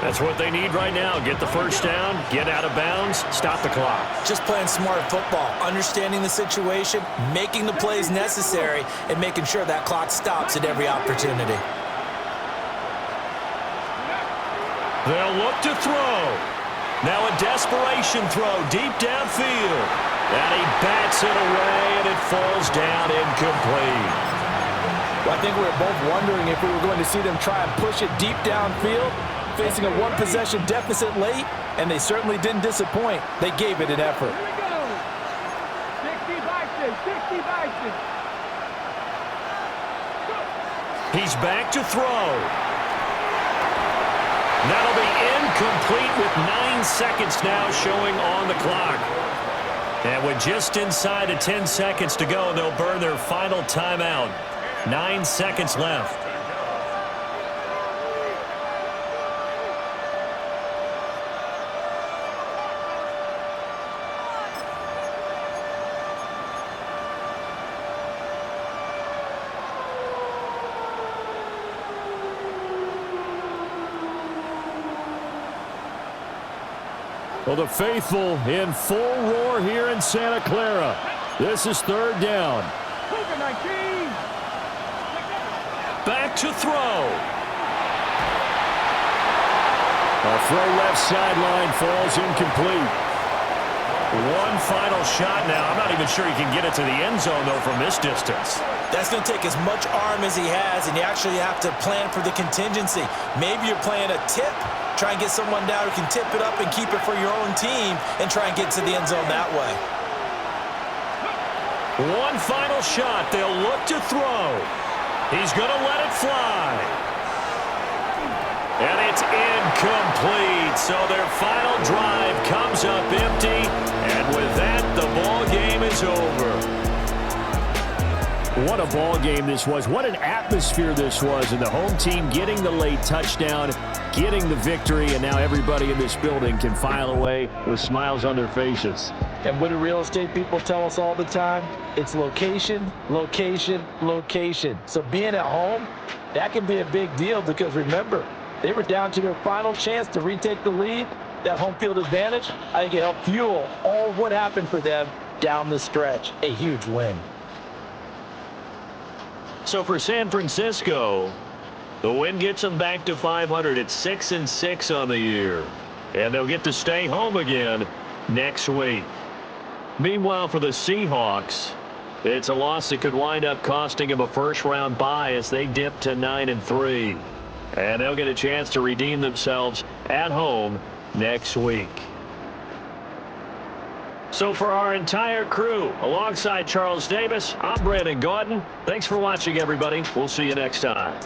That's what they need right now. Get the first down, get out of bounds, stop the clock. Just playing smart football, understanding the situation, making the plays necessary, and making sure that clock stops at every opportunity. They'll look to throw. Now a desperation throw deep downfield. And he bats it away, and it falls down incomplete. Well, I think we were both wondering if we were going to see them try and push it deep downfield, facing a one-possession deficit late, and they certainly didn't disappoint. They gave it an effort. Here we go. 60 Bison. 60 Bison. He's back to throw. That'll be incomplete with 9 seconds now showing on the clock. And with just inside of 10 seconds to go, they'll burn their final timeout. 9 seconds left. Well, the faithful in full roar here in Santa Clara. This is 3rd down. WK13. Back to throw. A throw left sideline falls incomplete. One final shot now. I'm not even sure he can get it to the end zone, though, from this distance. That's going to take as much arm as he has, and you actually have to plan for the contingency. Maybe you're playing a tip. Try and get someone down who can tip it up and keep it for your own team and try and get to the end zone that way. One final shot. They'll look to throw. He's going to let it fly. And it's incomplete. So their final drive comes up empty. And with that, the ball game is over. What a ball game this was. What an atmosphere this was. And the home team getting the late touchdown, getting the victory, and now everybody in this building can file away with smiles on their faces. And what do real estate people tell us all the time? It's location, location, location. So being at home, that can be a big deal because remember, they were down to their final chance to retake the lead. That home field advantage, I think it helped fuel all of what happened for them down the stretch. A huge win. So for San Francisco, the win gets them back to 500 at 6-6 on the year. And they'll get to stay home again next week. Meanwhile, for the Seahawks, it's a loss that could wind up costing them a first-round bye as they dip to 9-3. And they'll get a chance to redeem themselves at home next week. So for our entire crew, alongside Charles Davis, I'm Brandon Gaudin. Thanks for watching, everybody. We'll see you next time.